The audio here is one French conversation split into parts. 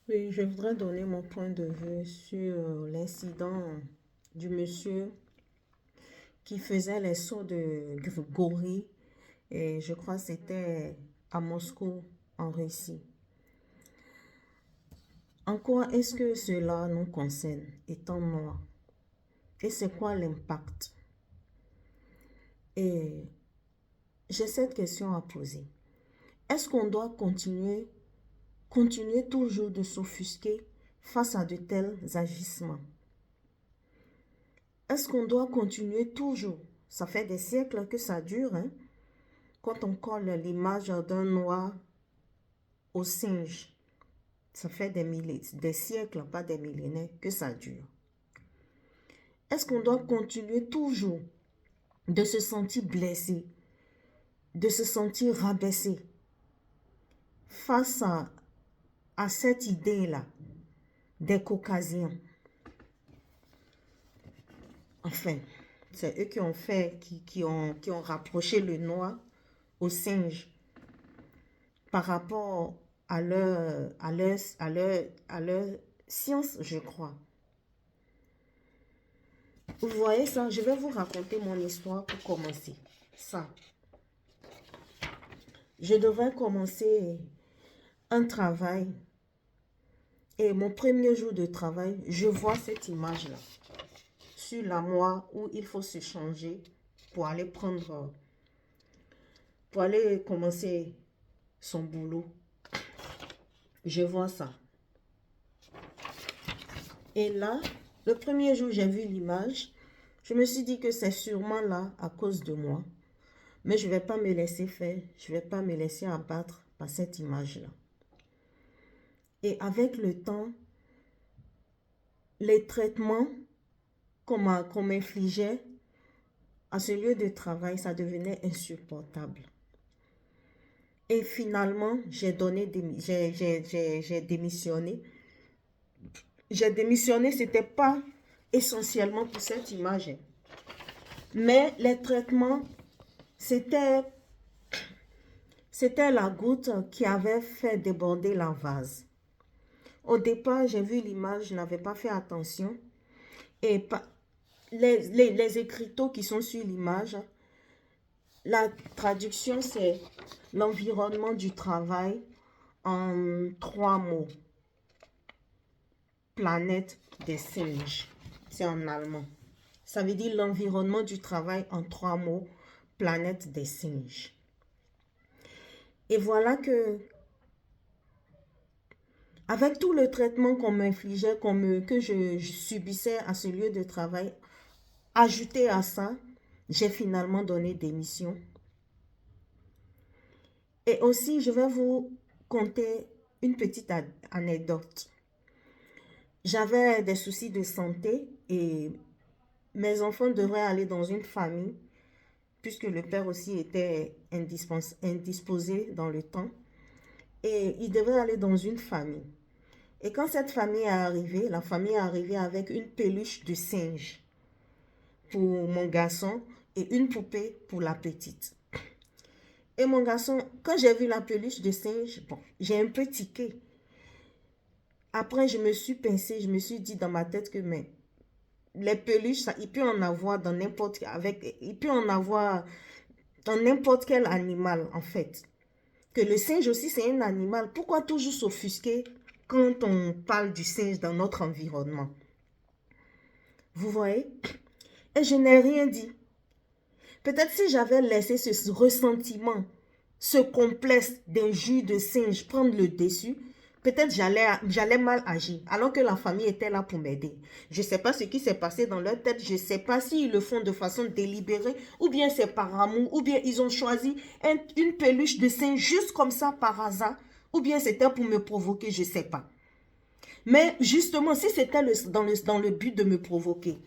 Oui, je voudrais donner mon point de vue sur l'incident du monsieur qui faisait les sauts de gorille et je crois que c'était à Moscou, en Russie. En quoi est-ce que cela nous concerne, étant noirs? Et c'est quoi l'impact? Et j'ai cette question à poser. Est-ce qu'on doit continuer toujours de s'offusquer face à de tels agissements? Est-ce qu'on doit continuer toujours? Ça fait des siècles que ça dure, hein? Quand on colle l'image d'un noir au singe, ça fait des siècles, pas des millénaires, que ça dure. Est-ce qu'on doit continuer toujours de se sentir blessé, de se sentir rabaissé face à cette idée-là des Caucasiens? Enfin, c'est eux qui ont fait, qui ont rapproché le noir au singe par rapport à leur science, je crois. Vous voyez ça? Je vais vous raconter mon histoire pour commencer. Ça. Je devrais commencer un travail et mon premier jour de travail, je vois cette image-là sur la moire où il faut se changer pour aller pour aller commencer son boulot. Je vois ça. Et là, le premier jour, j'ai vu l'image. Je me suis dit que c'est sûrement là à cause de moi. Mais je ne vais pas me laisser faire. Je ne vais pas me laisser abattre par cette image-là. Et avec le temps, les traitements qu'on m'infligeait à ce lieu de travail, ça devenait insupportable. Et finalement, j'ai démissionné. J'ai démissionné, ce n'était pas essentiellement pour cette image. Mais les traitements, c'était la goutte qui avait fait déborder la vase. Au départ, j'ai vu l'image, je n'avais pas fait attention. Et les écriteaux qui sont sur l'image, la traduction, c'est l'environnement du travail en 3 mots. Planète des singes. C'est en allemand. Ça veut dire l'environnement du travail en 3 mots. Planète des singes. Et voilà que, avec tout le traitement qu'on m'infligeait, que je subissais à ce lieu de travail, ajouté à ça, j'ai finalement donné démission. Et aussi, je vais vous conter une petite anecdote. J'avais des soucis de santé et mes enfants devraient aller dans une famille, puisque le père aussi était indisposé dans le temps. Et il devait aller dans une famille. Et quand cette famille est arrivée, la famille est arrivée avec une peluche de singe pour mon garçon et une poupée pour la petite. Et mon garçon, quand j'ai vu la peluche de singe, bon, j'ai un peu tiqué. Après, je me suis pincée, je me suis dit dans ma tête que mais les peluches, ça, il peut en avoir dans il peut en avoir dans n'importe quel animal en fait. Que le singe aussi c'est un animal. Pourquoi toujours s'offusquer quand on parle du singe dans notre environnement? Vous voyez? Et je n'ai rien dit. Peut-être si j'avais laissé ce ressentiment, ce complexe d'injure de singe prendre le dessus, peut-être j'allais mal agir, alors que la famille était là pour m'aider. Je ne sais pas ce qui s'est passé dans leur tête, je ne sais pas s'ils le font de façon délibérée, ou bien c'est par amour, ou bien ils ont choisi une peluche de singe juste comme ça par hasard, ou bien c'était pour me provoquer, je ne sais pas. Mais justement, si c'était dans le but de me provoquer,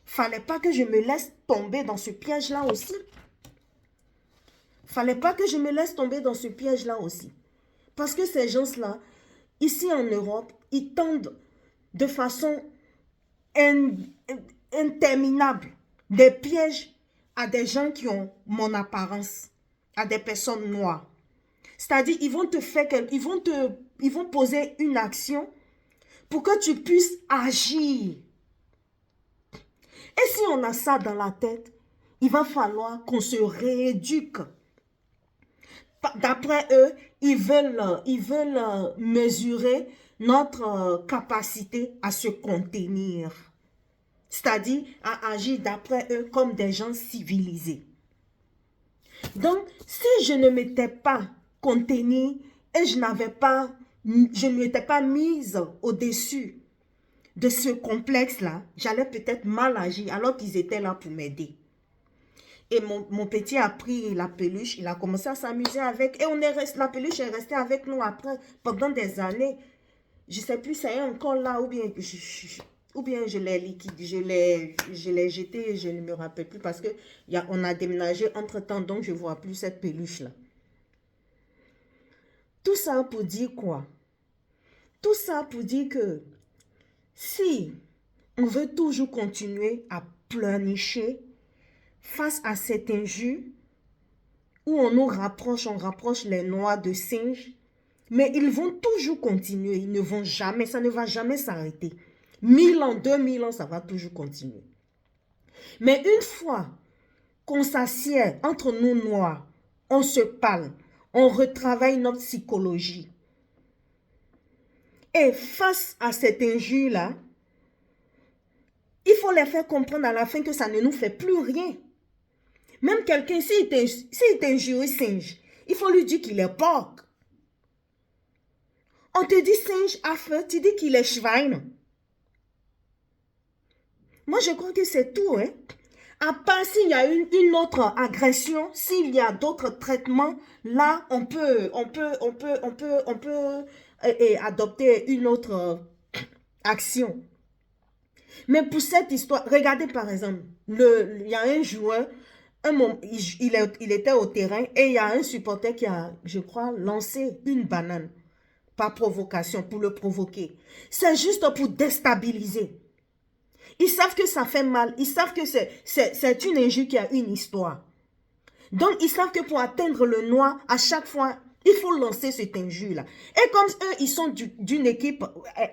fallait pas que je me laisse tomber dans ce piège-là aussi. Fallait pas que je me laisse tomber dans ce piège-là aussi. Parce que ces gens-là, ici en Europe, ils tendent de façon interminable des pièges à des gens qui ont mon apparence, à des personnes noires. C'est-à-dire, ils vont poser une action pour que tu puisses agir. Et si on a ça dans la tête, il va falloir qu'on se rééduque. D'après eux, ils veulent mesurer notre capacité à se contenir. C'est-à-dire à agir d'après eux comme des gens civilisés. Donc, si je ne m'étais pas contenue et je ne m'étais pas mise au-dessus de ce complexe-là, j'allais peut-être mal agir alors qu'ils étaient là pour m'aider. Et mon petit a pris la peluche, il a commencé à s'amuser avec. Et la peluche est restée avec nous après, pendant des années. Je ne sais plus, ça est encore là, ou bien je l'ai liquide, je l'ai jeté, je ne me rappelle plus parce qu'on a déménagé entre-temps, donc je ne vois plus cette peluche-là. Tout ça pour dire quoi? Tout ça pour dire que si on veut toujours continuer à pleurnicher face à cette injure où on rapproche les noix de singe, mais ils vont toujours continuer, ils ne vont jamais, ça ne va jamais s'arrêter. 1000 ans, 2000 ans, ça va toujours continuer. Mais une fois qu'on s'assied entre nous noirs, on se parle, on retravaille notre psychologie. Et face à cette injure-là, il faut les faire comprendre à la fin que ça ne nous fait plus rien. Même quelqu'un, s'il t'injure singe, il faut lui dire qu'il est porc. On te dit singe à feu, tu dis qu'il est Schwein. Moi, je crois que c'est tout. Hein? À part s'il y a une autre agression, s'il y a d'autres traitements, là, on peut adopter une autre action. Mais pour cette histoire, regardez par exemple, il y a un joueur, il était au terrain et il y a un supporter qui a, je crois, lancé une banane par provocation, pour le provoquer. C'est juste pour déstabiliser. Ils savent que ça fait mal. Ils savent que c'est une injure qui a une histoire. Donc, ils savent que pour atteindre le noir, à chaque fois, il faut lancer cette injure-là. Et comme eux, ils sont d'une équipe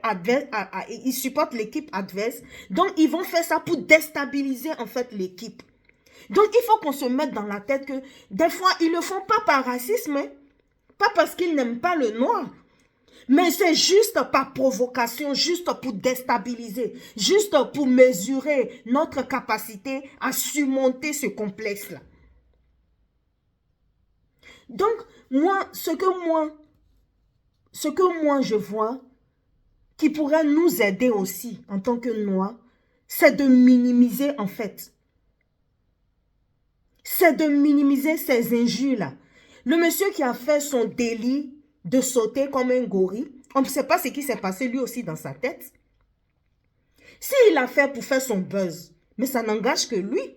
adverse, ils supportent l'équipe adverse, donc ils vont faire ça pour déstabiliser en fait l'équipe. Donc, il faut qu'on se mette dans la tête que des fois, ils ne le font pas par racisme, hein, pas parce qu'ils n'aiment pas le noir. Mais c'est juste par provocation, juste pour déstabiliser, juste pour mesurer notre capacité à surmonter ce complexe-là. Donc, ce que moi je vois, qui pourrait nous aider aussi en tant que Noirs, c'est de minimiser en fait. C'est de minimiser ces injures-là. Le monsieur qui a fait son délit de sauter comme un gorille, on ne sait pas ce qui s'est passé lui aussi dans sa tête. S'il a fait pour faire son buzz, mais ça n'engage que lui.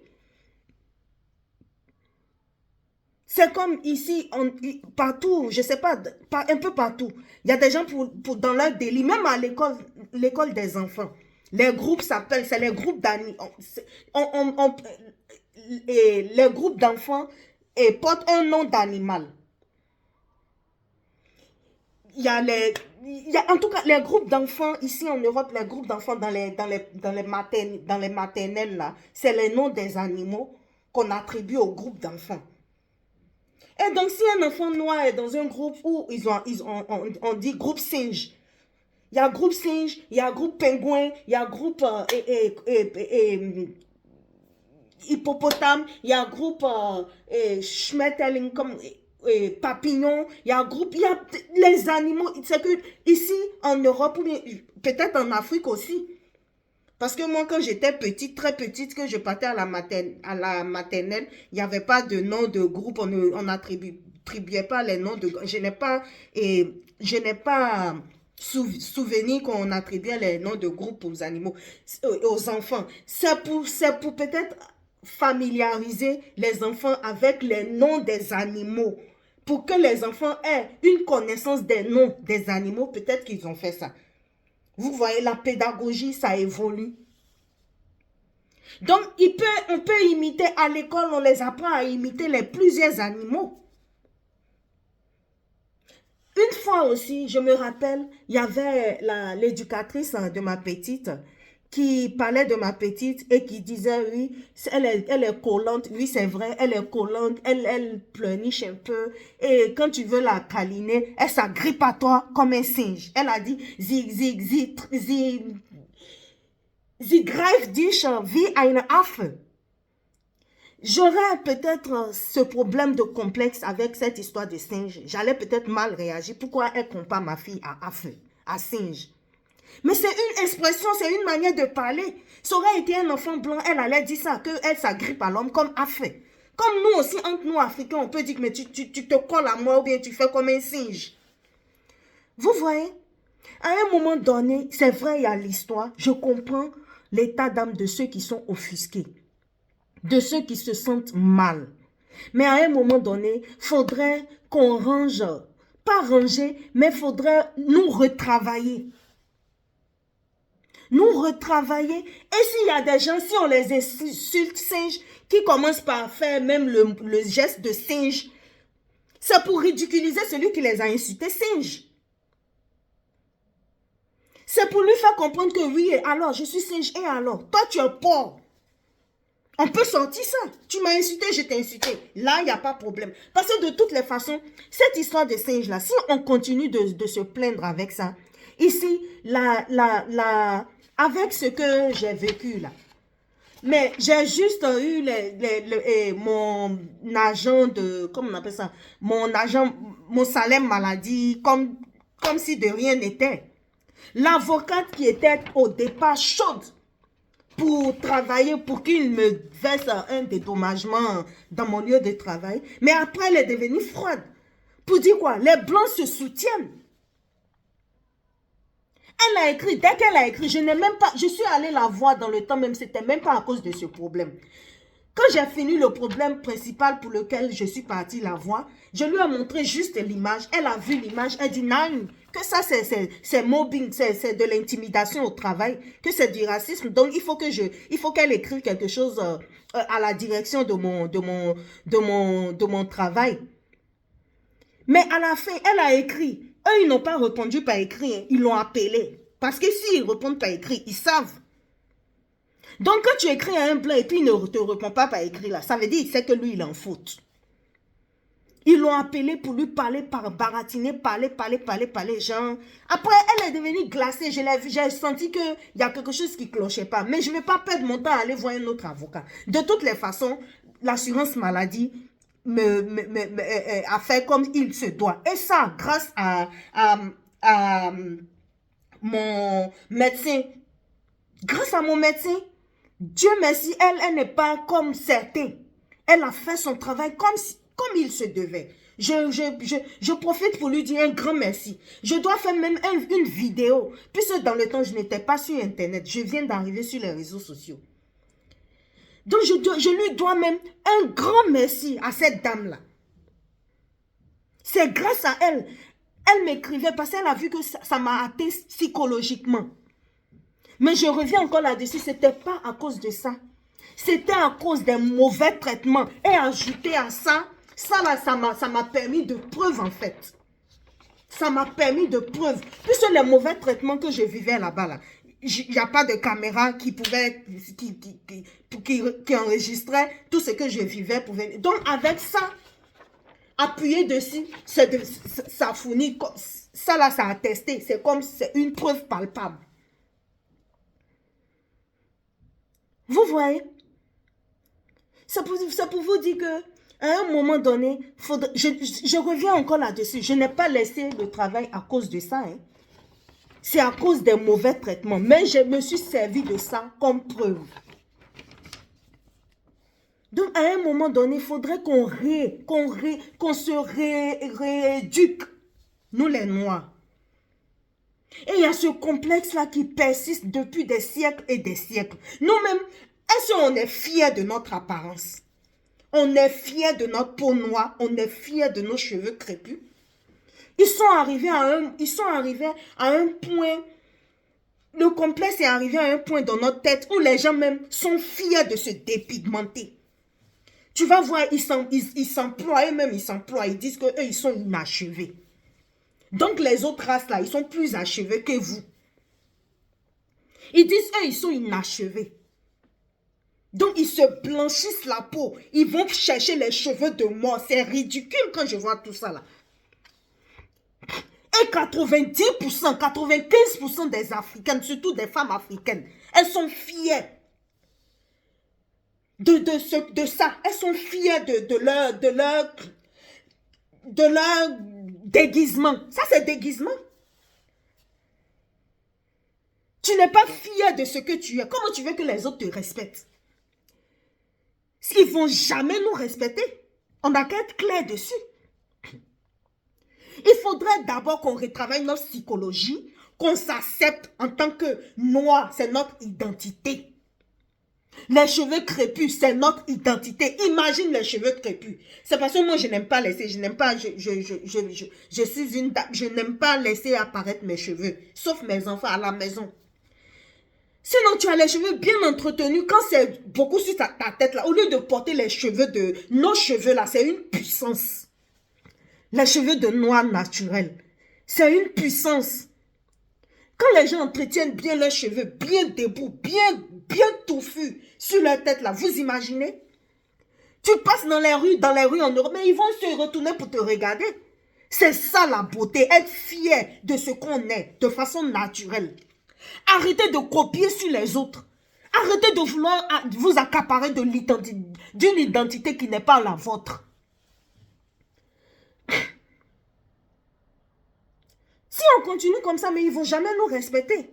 C'est comme ici, partout, je ne sais pas, un peu partout. Il y a des gens dans leur délit, même à l'école des enfants. Les groupes s'appellent, c'est les groupes d'animaux. Les groupes d'enfants portent un nom d'animal. En tout cas, les groupes d'enfants, ici en Europe, les groupes d'enfants dans les maternelles, là, c'est les noms des animaux qu'on attribue au groupe d'enfants. Et donc, si un enfant noir est dans un groupe où on dit groupe singe, il y a groupe singe, il y a groupe pingouin, il y a groupe hippopotame, il y a groupe schmetterling comme... papillons, il y a un groupe, il y a les animaux. C'est que ici en Europe, ou peut-être en Afrique aussi. Parce que moi, quand j'étais petite, très petite, que je partais à la maternelle, il n'y avait pas de nom de groupe, on n'attribuait pas les noms de... Je n'ai pas souvenir qu'on attribuait les noms de groupe aux animaux, aux enfants. C'est pour peut-être familiariser les enfants avec les noms des animaux. Pour que les enfants aient une connaissance des noms des animaux, peut-être qu'ils ont fait ça. Vous voyez, la pédagogie, ça évolue. Donc, on peut imiter, à l'école, on les apprend à imiter les plusieurs animaux. Une fois aussi, je me rappelle, il y avait l'éducatrice de ma petite qui parlait de ma petite et qui disait, oui, elle est collante, oui, c'est vrai, elle est collante, elle pleurniche un peu, et quand tu veux la câliner, elle s'agrippe à toi comme un singe. Elle a dit, sie greift dich wie eine Affe. J'aurais peut-être ce problème de complexe avec cette histoire de singe. J'allais peut-être mal réagir. Pourquoi elle compare ma fille à affe, à singe? Mais c'est une expression, c'est une manière de parler. Ça aurait été un enfant blanc, elle allait dire ça, qu'elle s'agrippe à l'homme comme affe. Comme nous aussi, entre nous Africains, on peut dire que mais tu te colles à moi ou bien tu fais comme un singe. Vous voyez? À un moment donné, c'est vrai, il y a l'histoire. Je comprends l'état d'âme de ceux qui sont offusqués, de ceux qui se sentent mal. Mais à un moment donné, il faudrait qu'on range, pas ranger, mais il faudrait nous retravailler. Nous retravailler. Et s'il y a des gens, si on les insulte singes, qui commencent par faire même le geste de singe, c'est pour ridiculiser celui qui les a insultés singe. C'est pour lui faire comprendre que oui, alors je suis singe, et alors, toi tu es porc. On peut sortir ça. Tu m'as insulté, je t'ai insulté. Là, il n'y a pas de problème. Parce que de toutes les façons, cette histoire de singe-là, si on continue de se plaindre avec ça, ici, avec ce que j'ai vécu là, mais j'ai juste eu mon agent de, comment on appelle ça, mon salaire maladie, comme si de rien n'était. L'avocate qui était au départ chaude pour travailler, pour qu'il me verse un dédommagement dans mon lieu de travail. Mais après, elle est devenue froide. Pour dire quoi? Les Blancs se soutiennent. Elle a écrit, dès qu'elle a écrit, je suis allée la voir dans le temps même, c'était même pas à cause de ce problème. Quand j'ai fini le problème principal pour lequel je suis partie la voir, je lui ai montré juste l'image. Elle a vu l'image, elle dit non, que ça c'est mobbing, c'est de l'intimidation au travail, que c'est du racisme. Donc il faut qu'elle écrive quelque chose à la direction de mon travail. Mais à la fin, elle a écrit. Eux, ils n'ont pas répondu par écrit, hein. Ils l'ont appelé. Parce que s'ils répondent par écrit, ils savent. Donc, quand tu écris à un blanc et puis il ne te répond pas par écrit, là, ça veut dire qu'il sait que lui, il est en faute. Ils l'ont appelé pour lui parler, baratiner, parler, genre. Après, elle est devenue glacée. J'ai senti qu'il y a quelque chose qui ne clochait pas. Mais je ne vais pas perdre mon temps à aller voir un autre avocat. De toutes les façons, l'assurance maladie a fait comme il se doit. Et ça, grâce à mon médecin. Grâce à mon médecin, Dieu merci, elle n'est pas comme certains. Elle a fait son travail comme il se devait. Je profite pour lui dire un grand merci. Je dois faire même une vidéo. Puisque dans le temps, je n'étais pas sur Internet. Je viens d'arriver sur les réseaux sociaux. Donc, je lui dois même un grand merci à cette dame-là. C'est grâce à elle. Elle m'écrivait parce qu'elle a vu que ça m'a atteint psychologiquement. Mais je reviens encore là-dessus, ce n'était pas à cause de ça. C'était à cause des mauvais traitements. Et ajouté à ça, ça m'a permis de preuve en fait. Ça m'a permis de preuve. Puisque les mauvais traitements que je vivais là-bas, là, il n'y a pas de caméra qui pouvait, qui enregistrait tout ce que je vivais. Donc avec ça, appuyer dessus, ça fournit, ça là, ça a attesté. C'est comme, c'est une preuve palpable. Vous voyez? C'est pour vous dire que à un moment donné, je reviens encore là-dessus. Je n'ai pas laissé le travail à cause de ça. Hein. C'est à cause des mauvais traitements. Mais je me suis servi de ça comme preuve. Donc, à un moment donné, il faudrait qu'on se rééduque, nous les Noirs. Et il y a ce complexe-là qui persiste depuis des siècles et des siècles. Nous-mêmes, est-ce qu'on est fiers de notre apparence? On est fiers de notre peau noire, on est fiers de nos cheveux crépus. Ils sont arrivés à un point, le complexe est arrivé à un point dans notre tête où les gens même sont fiers de se dépigmenter. Tu vas voir, ils s'emploient, ils disent qu'eux, ils sont inachevés. Donc les autres races là, ils sont plus achevés que vous. Ils disent, eux, ils sont inachevés. Donc ils se blanchissent la peau. Ils vont chercher les cheveux de mort. C'est ridicule quand je vois tout ça là. Et 90%, 95% des Africaines, surtout des femmes africaines, elles sont fières de ça. Elles sont fières de leur déguisement. Ça, c'est déguisement. Tu n'es pas fier de ce que tu es. Comment tu veux que les autres te respectent? Ils ne vont jamais nous respecter. On n'a qu'à être clair dessus. Il faudrait d'abord qu'on retravaille notre psychologie, qu'on s'accepte en tant que noir, c'est notre identité. Les cheveux crépus, c'est notre identité. Imagine les cheveux crépus. C'est parce que moi, je n'aime pas laisser, je suis une dame, je n'aime pas laisser apparaître mes cheveux, sauf mes enfants à la maison. Sinon, tu as les cheveux bien entretenus. Quand c'est beaucoup sur ta tête, là, au lieu de porter les cheveux de nos cheveux, là, c'est une puissance. Les cheveux de noir naturel, c'est une puissance. Quand les gens entretiennent bien leurs cheveux, bien debout, bien touffus sur leur tête, là, vous imaginez? Tu passes dans les rues en Europe, mais ils vont se retourner pour te regarder. C'est ça la beauté, être fier de ce qu'on est, de façon naturelle. Arrêtez de copier sur les autres. Arrêtez de vouloir vous accaparer d'une identité qui n'est pas la vôtre. Si on continue comme ça, mais ils ne vont jamais nous respecter.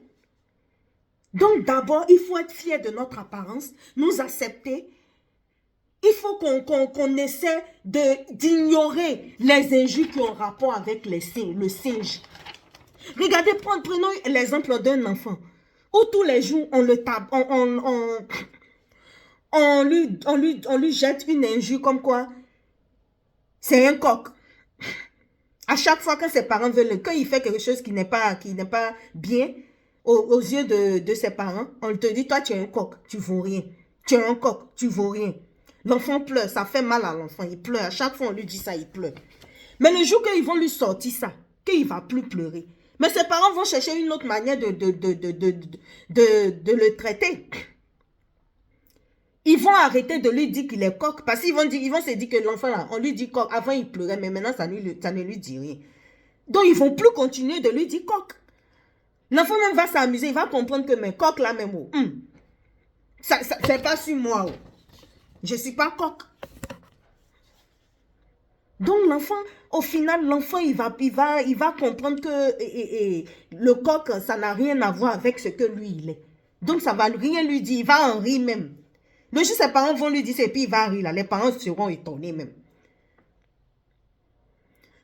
Donc d'abord, il faut être fier de notre apparence, nous accepter. Il faut qu'on essaie d'ignorer les injures qui ont rapport avec le singe. Regardez, prenons l'exemple d'un enfant. Où tous les jours, on lui jette une injure comme quoi c'est un coq. À chaque fois que ses parents veulent, quand il fait quelque chose qui n'est pas bien aux yeux de ses parents, on te dit, toi tu es un coq, tu vaux rien. Tu es un coq, tu vaux rien. L'enfant pleure, ça fait mal à l'enfant, il pleure. À chaque fois on lui dit ça, il pleure. Mais le jour qu'ils vont lui sortir ça, qu'il ne va plus pleurer, mais ses parents vont chercher une autre manière de le traiter. Ils vont arrêter de lui dire qu'il est coq. Parce qu'ils vont se dire que l'enfant, là, on lui dit coq. Avant, il pleurait, mais maintenant, ça ne lui dit rien. Donc, ils ne vont plus continuer de lui dire coq. L'enfant même va s'amuser. Il va comprendre que mes coqs, là, même, c'est pas sur moi. Je ne suis pas coq. Donc, l'enfant, au final, l'enfant, il va comprendre que le coq, ça n'a rien à voir avec ce que lui, il est. Donc, ça ne va rien lui dire. Il va en rire même. Le jour, ses parents vont lui dire, et puis il va rire là. Les parents seront étonnés même.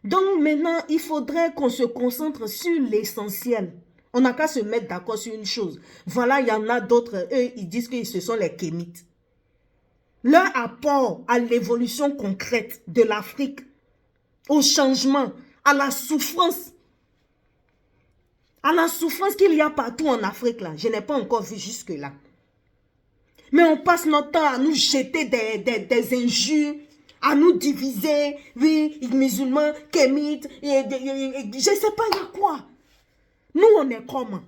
Donc maintenant, il faudrait qu'on se concentre sur l'essentiel. On n'a qu'à se mettre d'accord sur une chose. Voilà, il y en a d'autres, eux, ils disent que ce sont les Kémites. Leur apport à l'évolution concrète de l'Afrique, au changement, à la souffrance qu'il y a partout en Afrique, là. Je n'ai pas encore vu jusque-là. Mais on passe notre temps à nous jeter des injures, à nous diviser, oui, musulmans, kémites, je ne sais pas, il y a quoi. Nous, on est comment?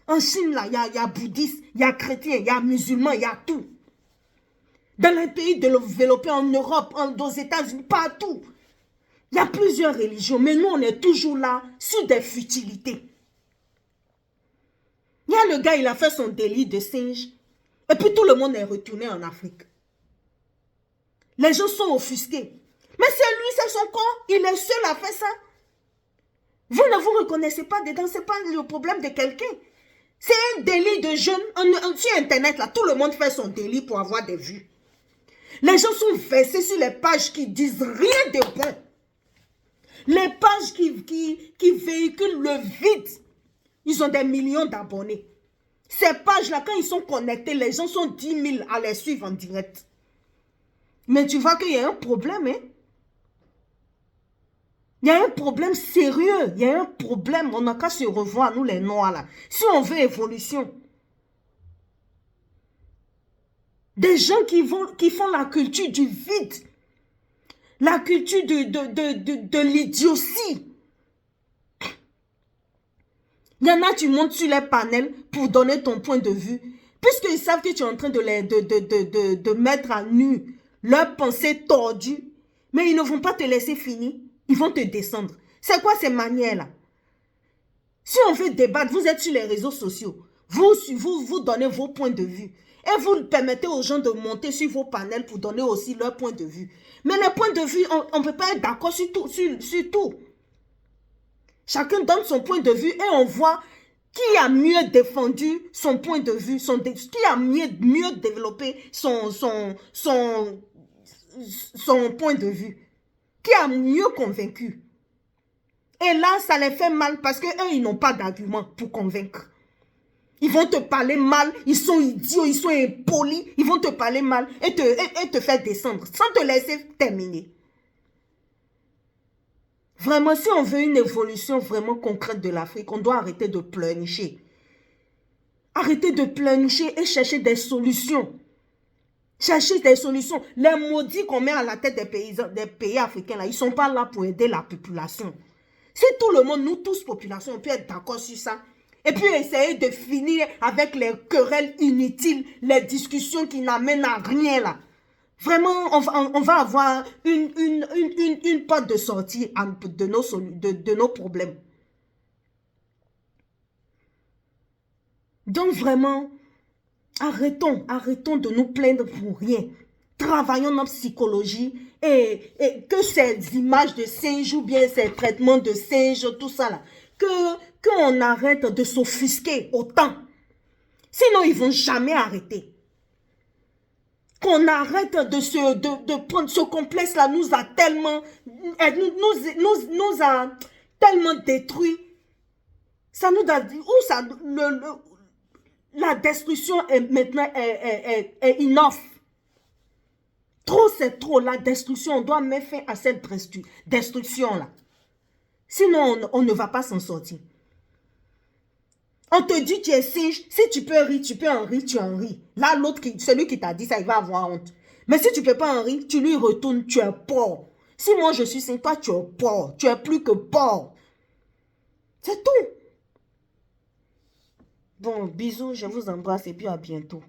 En Chine, là, il y a bouddhistes, il y a chrétiens, il y a musulmans, il y a tout. Dans les pays développés, en Europe, aux États-Unis, partout. Il y a plusieurs religions, mais nous, on est toujours là, sur des futilités. Il y a le gars, il a fait son délit de singe. Et puis tout le monde est retourné en Afrique. Les gens sont offusqués. Mais c'est lui, c'est son corps. Il est seul à faire ça. Vous ne vous reconnaissez pas dedans. Ce n'est pas le problème de quelqu'un. C'est un délit de jeunes. Sur Internet, là, tout le monde fait son délit pour avoir des vues. Les gens sont versés sur les pages qui disent rien de bon. Les pages qui véhiculent le vide. Ils ont des millions d'abonnés. Ces pages-là, quand ils sont connectés, les gens sont 10 000 à les suivre en direct. Mais tu vois qu'il y a un problème, hein? Il y a un problème sérieux. Il y a un problème. On n'a qu'à se revoir, nous les Noirs, là. Si on veut évolution. Des gens qui font la culture du vide. La culture de l'idiotie. Il y en a, tu montes sur les panels pour donner ton point de vue. Puisqu'ils savent que tu es en train de mettre à nu leurs pensées tordues, mais ils ne vont pas te laisser finir. Ils vont te descendre. C'est quoi ces manières-là? Si on veut débattre, vous êtes sur les réseaux sociaux. Vous donnez vos points de vue. Et vous permettez aux gens de monter sur vos panels pour donner aussi leur point de vue. Mais les points de vue, on ne peut pas être d'accord sur tout. Chacun donne son point de vue et on voit qui a mieux défendu son point de vue, qui a mieux développé son point de vue, qui a mieux convaincu. Et là, ça les fait mal parce qu'eux, ils n'ont pas d'argument pour convaincre. Ils vont te parler mal, ils sont idiots, ils sont impolis, ils vont te parler mal et te faire descendre sans te laisser terminer. Vraiment, si on veut une évolution vraiment concrète de l'Afrique, on doit arrêter de pleurnicher. Arrêter de pleurnicher et chercher des solutions. Chercher des solutions. Les maudits qu'on met à la tête des pays africains, là, ils ne sont pas là pour aider la population. Si tout le monde, nous tous, population, on peut être d'accord sur ça, et puis essayer de finir avec les querelles inutiles, les discussions qui n'amènent à rien là. Vraiment, on va avoir une porte de sortie de nos problèmes. Donc vraiment, arrêtons de nous plaindre pour rien. Travaillons notre psychologie et que ces images de singes ou bien ces traitements de singes, tout ça là, qu'on arrête de s'offusquer autant. Sinon, ils ne vont jamais arrêter. Qu'on arrête de prendre ce complexe-là, nous a tellement détruit. Ça nous a dit, la destruction est maintenant est enough. Trop, c'est trop. La destruction, on doit mettre fin à cette destruction-là. Sinon, on ne va pas s'en sortir. On te dit tu es singe, si tu peux rire, tu peux en rire, tu en ris. Là, l'autre, celui qui t'a dit ça, il va avoir honte. Mais si tu ne peux pas en rire, tu lui retournes, tu es pauvre. Si moi je suis singe, toi tu es pauvre. Tu es plus que pauvre. C'est tout. Bon, bisous, je vous embrasse et puis à bientôt.